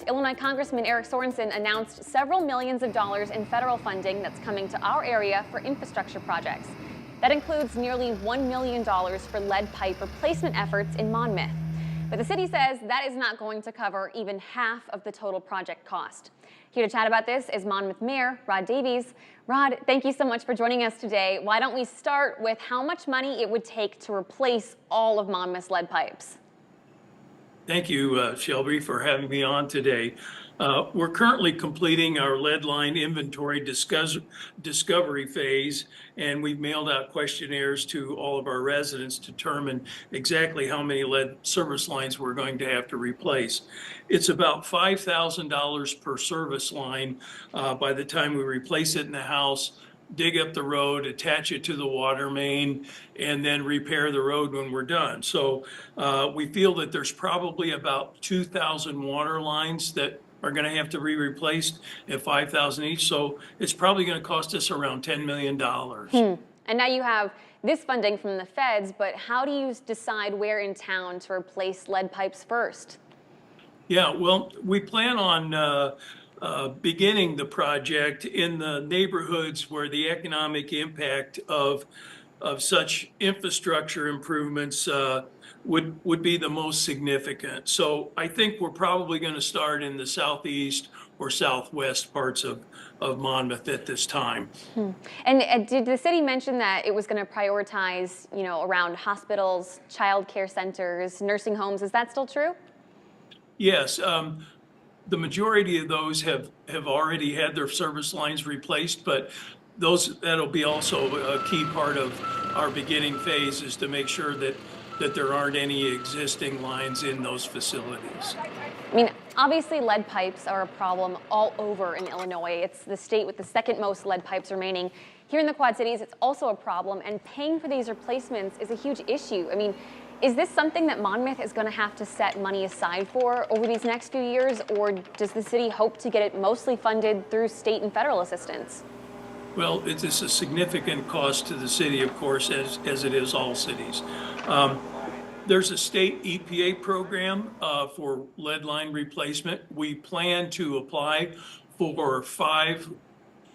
Illinois Congressman Sorensen announced several millions of dollars in federal funding that's coming to our area for infrastructure projects. That includes nearly $1 million for lead pipe replacement efforts in Monmouth. But the city says that is not going to cover even half of the total project cost. Here to chat about this is Monmouth Mayor Rod Davies. Rod, thank you so much for joining us today. Why don't we start with how much money it would take to replace all of Monmouth's lead pipes? Thank you, Shelby, for having me on today. We're currently completing our lead line inventory discovery phase, and we've mailed out questionnaires to all of our residents to determine exactly how many lead service lines we're going to have to replace. It's about $5,000 per service line by the time we replace it in the house, dig up the road, attach it to the water main, and then repair the road when we're done. So we feel that there's probably about 2,000 water lines that are going to have to be replaced at $5,000 each. So it's probably going to cost us around $10 million. And now you have this funding from the feds, but how do you decide where in town to replace lead pipes first? Yeah, well, we plan on beginning the project in the neighborhoods where the economic impact of such infrastructure improvements would be the most significant. So I think we're probably going to start in the southeast or southwest parts of Monmouth at this time. And did the city mention that it was going to prioritize, around hospitals, child care centers, nursing homes? Is that still true? Yes. The majority of those have already had their service lines replaced, but that'll be also a key part of our beginning phase, is to make sure that there aren't any existing lines in those facilities. I mean, obviously lead pipes are a problem all over in Illinois. It's the state with the second most lead pipes remaining. Here in the Quad Cities, it's also a problem, and paying for these replacements is a huge issue. I mean, is this something that Monmouth is going to have to set money aside for over these next few years, or does the city hope to get it mostly funded through state and federal assistance? Well, it is a significant cost to the city, of course, as it is all cities. There's a state EPA program for lead line replacement. We plan to apply for five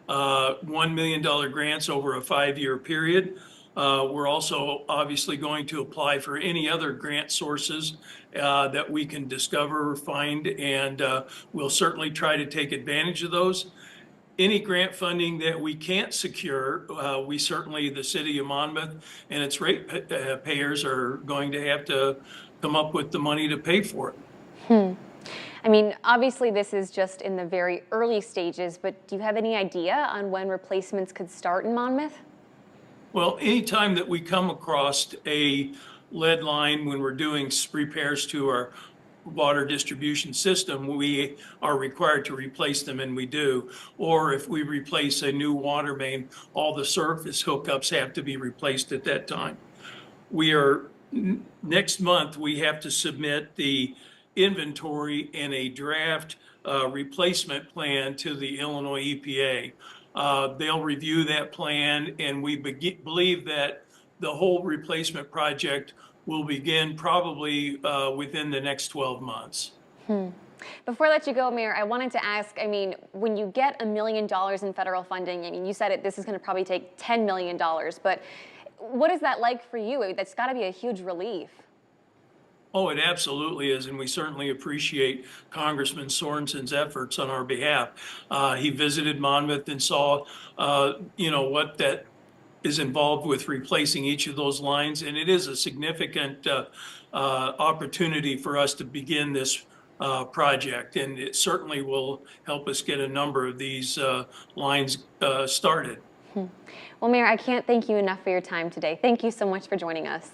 $1 million grants over a 5-year period. We're also obviously going to apply for any other grant sources that we can discover or find, and we'll certainly try to take advantage of those. Any grant funding that we can't secure, we certainly, the city of Monmouth and its ratepayers, are going to have to come up with the money to pay for it. I mean, obviously this is just in the very early stages, but do you have any idea on when replacements could start in Monmouth? Well, anytime that we come across a lead line when we're doing repairs to our water distribution system, we are required to replace them, and we do. Or if we replace a new water main, all the surface hookups have to be replaced at that time. Next month, we have to submit the inventory and a draft replacement plan to the Illinois EPA. They'll review that plan, and we believe that the whole replacement project will begin probably within the next 12 months. Before I let you go, Mayor, I wanted to ask, I mean, when you get $1 million in federal funding, I mean, you said this is going to probably take $10 million, but what is that like for you? That's got to be a huge relief. Oh, it absolutely is, and we certainly appreciate Congressman Sorensen's efforts on our behalf. He visited Monmouth and saw, what that is involved with replacing each of those lines, and it is a significant opportunity for us to begin this project, and it certainly will help us get a number of these lines started. Well, Mayor, I can't thank you enough for your time today. Thank you so much for joining us.